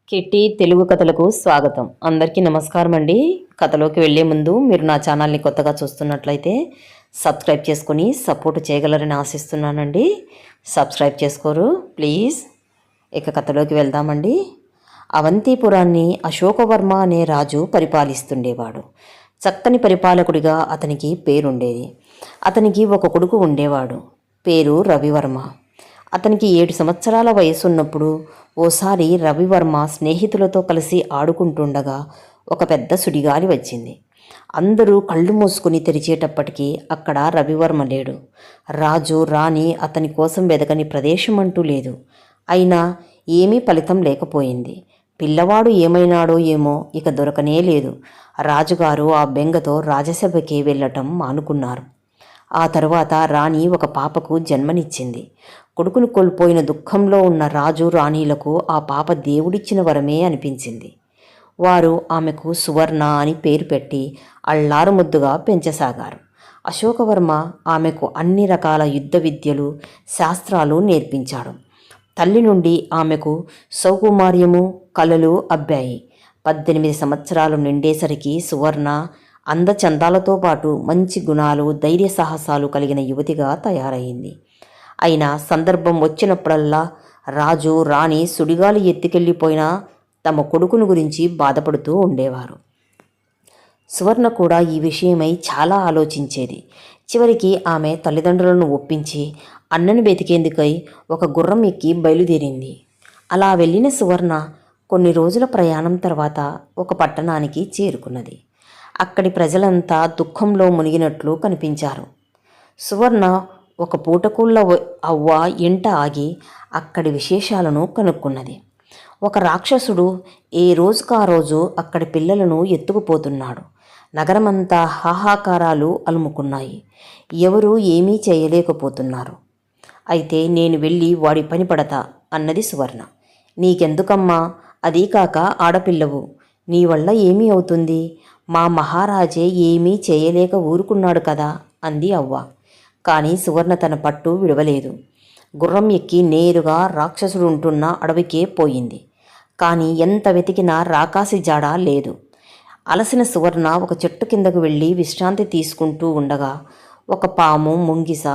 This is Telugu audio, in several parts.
కిట్టి తెలుగు కథలకు స్వాగతం. అందరికీ నమస్కారం అండి. కథలోకి వెళ్ళే ముందు మీరు నా ఛానల్ని కొత్తగా చూస్తున్నట్లయితే సబ్స్క్రైబ్ చేసుకొని సపోర్ట్ చేయగలరని ఆశిస్తున్నానండి. సబ్స్క్రైబ్ చేసుకోరు ప్లీజ్. ఇక కథలోకి వెళ్దామండి. అవంతిపురాన్ని అశోకవర్మ అనే రాజు పరిపాలిస్తుండేవాడు. చక్కని పరిపాలకుడిగా అతనికి పేరుండేది. అతనికి ఒక కొడుకు ఉండేవాడు. పేరు రవివర్మ. అతనికి 7 సంవత్సరాల వయసున్నప్పుడు ఓసారి రవివర్మ స్నేహితులతో కలిసి ఆడుకుంటుండగా ఒక పెద్ద సుడిగాలి వచ్చింది. అందరూ కళ్ళు మూసుకుని తెరిచేటప్పటికీ అక్కడ రవివర్మ లేడు. రాజు రాణి అతని కోసం వెదకని ప్రదేశం అంటూ లేదు. అయినా ఏమీ ఫలితం లేకపోయింది. పిల్లవాడు ఏమైనాడో ఏమో ఇక దొరకనే లేదు. రాజుగారు ఆ బెంగతో రాజసభకి వెళ్ళటం మానుకున్నారు. ఆ తరువాత రాణి ఒక పాపకు జన్మనిచ్చింది. కొడుకును కోల్పోయిన దుఃఖంలో ఉన్న రాజు రాణీలకు ఆ పాప దేవుడిచ్చిన వరమే అనిపించింది. వారు ఆమెకు సువర్ణ అని పేరు పెట్టి అల్లారు ముద్దుగా పెంచసాగారు. అశోకవర్మ ఆమెకు అన్ని రకాల యుద్ధ విద్యలు, శాస్త్రాలు నేర్పించాడు. తల్లి నుండి ఆమెకు సౌకుమార్యము, కళలు అబ్బాయి. 18 సంవత్సరాలు నిండేసరికి సువర్ణ అందచందాలతో పాటు మంచి గుణాలు, ధైర్య సాహసాలు కలిగిన యువతిగా తయారయింది. అయినా సందర్భం వచ్చినప్పుడల్లా రాజు రాణి సుడిగాలి ఎత్తుకెళ్ళిపోయినా తమ కొడుకును గురించి బాధపడుతూ ఉండేవారు. సువర్ణ కూడా ఈ విషయమై చాలా ఆలోచించేది. చివరికి ఆమె తల్లిదండ్రులను ఒప్పించి అన్నను వెతికేందుకై ఒక గుర్రం ఎక్కి బయలుదేరింది. అలా వెళ్ళిన సువర్ణ కొన్ని రోజుల ప్రయాణం తర్వాత ఒక పట్టణానికి చేరుకున్నది. అక్కడి ప్రజలంతా దుఃఖంలో మునిగినట్లు కనిపించారు. సువర్ణ ఒక పూటకూళ్ళ అవ్వ ఇంట ఆగి అక్కడి విశేషాలను కనుక్కున్నది. ఒక రాక్షసుడు ఏ రోజుకా రోజు అక్కడి పిల్లలను ఎత్తుకుపోతున్నాడు. నగరమంతా హాహాకారాలు అలుముకున్నాయి. ఎవరూ ఏమీ చేయలేకపోతున్నారు. అయితే నేను వెళ్ళి వాడి పని పడతా అన్నది సువర్ణ. నీకెందుకమ్మా, అదీ కాక ఆడపిల్లవు, నీ వల్ల ఏమీ అవుతుంది? మా మహారాజే ఏమీ చేయలేక ఊరుకున్నాడు కదా అంది అవ్వ. కానీ సువర్ణ తన పట్టు విడవలేదు. గుర్రం ఎక్కి నేరుగా రాక్షసుడు ఉంటున్న అడవికే పోయింది. కానీ ఎంత వెతికినా రాకాసి జాడ లేదు. అలసిన సువర్ణ ఒక చెట్టు కిందకు వెళ్ళి విశ్రాంతి తీసుకుంటూ ఉండగా ఒక పాము, ముంగిస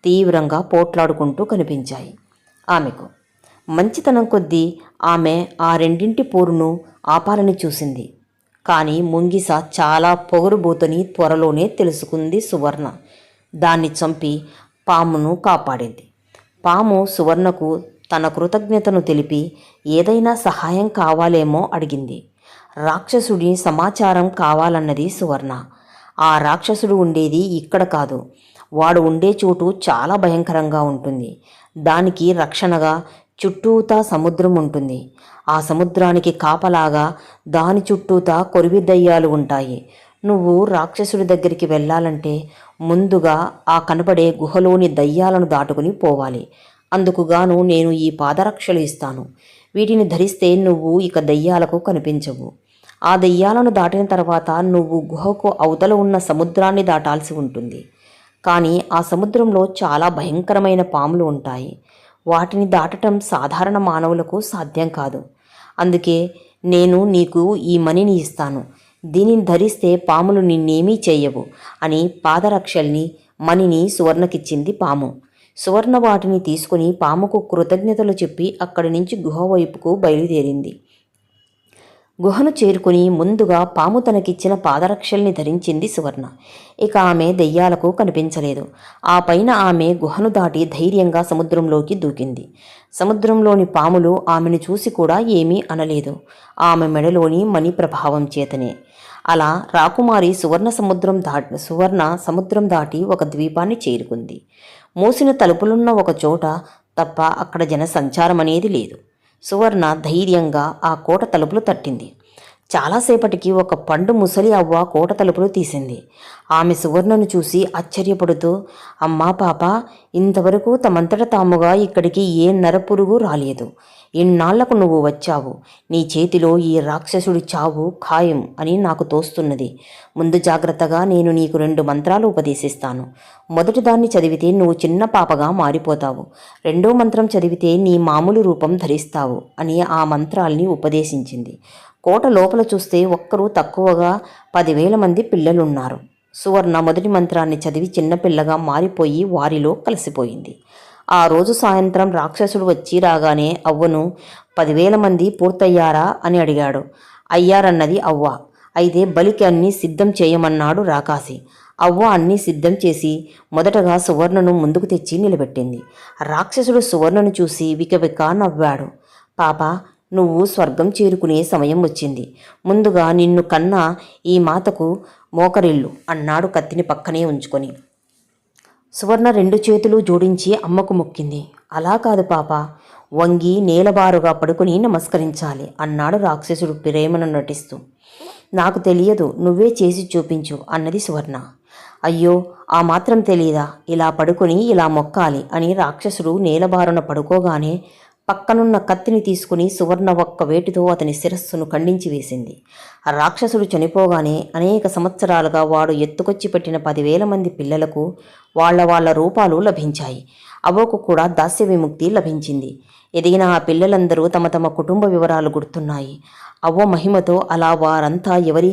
తీవ్రంగా పోట్లాడుకుంటూ కనిపించాయి ఆమెకు. మంచితనం కొద్దీ ఆమె ఆ రెండింటి పోరును ఆపాలని చూసింది. కానీ ముంగిస చాలా పొగరుబోతని త్వరలోనే తెలుసుకుంది సువర్ణ. దాన్ని చంపి పామును కాపాడింది. పాము సువర్ణకు తన కృతజ్ఞతను తెలిపి ఏదైనా సహాయం కావాలేమో అడిగింది. రాక్షసుడి సమాచారం కావాలన్నది సువర్ణ. ఆ రాక్షసుడు ఉండేది ఇక్కడ కాదు. వాడు ఉండే చోటు చాలా భయంకరంగా ఉంటుంది. దానికి రక్షణగా చుట్టూతా సముద్రం ఉంటుంది. ఆ సముద్రానికి కాపలాగా దాని చుట్టూతా కొరివి దయ్యాలు ఉంటాయి. నువ్వు రాక్షసుడి దగ్గరికి వెళ్ళాలంటే ముందుగా ఆ కనపడే గుహలోని దయ్యాలను దాటుకుని పోవాలి. అందుకుగాను నేను ఈ పాదరక్షలు ఇస్తాను. వీటిని ధరిస్తే నువ్వు ఇక దయ్యాలకు కనిపించవు. ఆ దయ్యాలను దాటిన తర్వాత నువ్వు గుహకు అవతల ఉన్న సముద్రాన్ని దాటాల్సి ఉంటుంది. కానీ ఆ సముద్రంలో చాలా భయంకరమైన పాములు ఉంటాయి. వాటిని దాటటం సాధారణ మానవులకు సాధ్యం కాదు. అందుకే నేను నీకు ఈ మణిని ఇస్తాను. దీనిని ధరిస్తే పాములు నిన్నేమీ చెయ్యవు అని పాదరక్షల్ని, మణిని సువర్ణకిచ్చింది పాము. సువర్ణ వాటిని తీసుకుని పాముకు కృతజ్ఞతలు చెప్పి అక్కడి నుంచి గుహ వైపుకు బయలుదేరింది. గుహను చేరుకుని ముందుగా పాము తనకిచ్చిన పాదరక్షల్ని ధరించింది సువర్ణ. ఇక ఆమె దెయ్యాలకు కనిపించలేదు. ఆ పైన ఆమె గుహను దాటి ధైర్యంగా సముద్రంలోకి దూకింది. సముద్రంలోని పాములు ఆమెను చూసి కూడా ఏమీ అనలేదు. ఆమె మెడలోని మణి ప్రభావం చేతనే. అలా రాకుమారి సువర్ణ సముద్రం దాటి ఒక ద్వీపాన్ని చేరుకుంది. మూసిన తలుపులున్న ఒక చోట తప్ప అక్కడ జన సంచారం అనేది లేదు. సువర్ణ ధైర్యంగా ఆ కోట తలుపులు తట్టింది. చాలాసేపటికి ఒక పండు ముసలి అవ్వ కోట తలుపులు తీసింది. ఆమె సువర్ణను చూసి ఆశ్చర్యపడుతూ, అమ్మా పాప, ఇంతవరకు తమంతట తాముగా ఇక్కడికి ఏ నరపురుగు రాలేదు. ఇన్నాళ్లకు నువ్వు వచ్చావు. నీ చేతిలో ఈ రాక్షసుడి చావు ఖాయం అని నాకు తోస్తున్నది. ముందు జాగ్రత్తగా నేను నీకు 2 మంత్రాలు ఉపదేశిస్తాను. మొదటి దాన్ని చదివితే నువ్వు చిన్న పాపగా మారిపోతావు. రెండో మంత్రం చదివితే నీ మామూలు రూపం ధరిస్తావు అని ఆ మంత్రాల్ని ఉపదేశించింది. కోట లోపల చూస్తే ఒక్కరూ తక్కువగా 10,000 మంది పిల్లలున్నారు. సువర్ణ మొదటి మంత్రాన్ని చదివి చిన్నపిల్లగా మారిపోయి వారిలో కలిసిపోయింది. ఆ రోజు సాయంత్రం రాక్షసుడు వచ్చి రాగానే అవ్వను 10,000 మంది పూర్తయ్యారా అని అడిగాడు. అయ్యారన్నది అవ్వ. అయితే బలికి అన్నీ సిద్ధం చేయమన్నాడు రాకాసి. అవ్వ అన్నీ సిద్ధం చేసి మొదటగా సువర్ణను ముందుకు తెచ్చి నిలబెట్టింది. రాక్షసుడు సువర్ణను చూసి వికవిక నవ్వాడు. పాప, నువ్వు స్వర్గం చేరుకునే సమయం వచ్చింది. ముందుగా నిన్ను కన్నా ఈ మాతకు మోకరిల్లు అన్నాడు కత్తిని పక్కనే ఉంచుకొని. సువర్ణ 2 చేతులు జోడించి అమ్మకు మొక్కింది. అలా కాదు పాప, వంగి నేలబారుగా పడుకుని నమస్కరించాలి అన్నాడు రాక్షసుడు ప్రేమను నటిస్తూ. నాకు తెలియదు, నువ్వే చేసి చూపించు అన్నది సువర్ణ. అయ్యో, ఆ మాత్రం తెలీదా? ఇలా పడుకొని ఇలా మొక్కాలి అని రాక్షసుడు నేలబారున పడుకోగానే పక్కనున్న కత్తిని తీసుకుని సువర్ణ ఒక్క వేటితో అతని శిరస్సును ఖండించి వేసింది. ఆ రాక్షసుడు చనిపోగానే అనేక సంవత్సరాలుగా వాడు ఎత్తుకొచ్చి పెట్టిన 10,000 మంది పిల్లలకు వాళ్ళ రూపాలు లభించాయి. అవ్వకు కూడా దాస్య విముక్తి లభించింది. ఎదిగిన ఆ పిల్లలందరూ తమ తమ కుటుంబ వివరాలు గుర్తున్నాయి. అవ్వ మహిమతో అలా వారంతా ఎవరి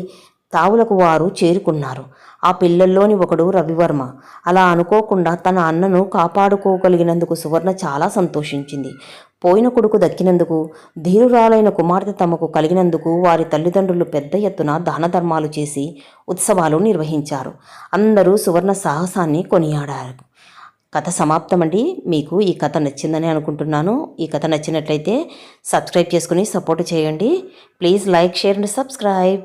తావులకు వారు చేరుకున్నారు. ఆ పిల్లల్లోని ఒకడు రవివర్మ. అలా అనుకోకుండా తన అన్నను కాపాడుకోగలిగినందుకు సువర్ణ చాలా సంతోషించింది. పోయిన కొడుకు దక్కినందుకు, ధీరురాలైన కుమార్తె తమకు కలిగినందుకు వారి తల్లిదండ్రులు పెద్ద ఎత్తున దాన ధర్మాలు చేసి ఉత్సవాలు నిర్వహించారు. అందరూ సువర్ణ సాహసాన్ని కొనియాడారు. కథ సమాప్తమండి. మీకు ఈ కథ నచ్చిందని అనుకుంటున్నాను. ఈ కథ నచ్చినట్లయితే సబ్స్క్రైబ్ చేసుకుని సపోర్ట్ చేయండి. Please like, share and subscribe.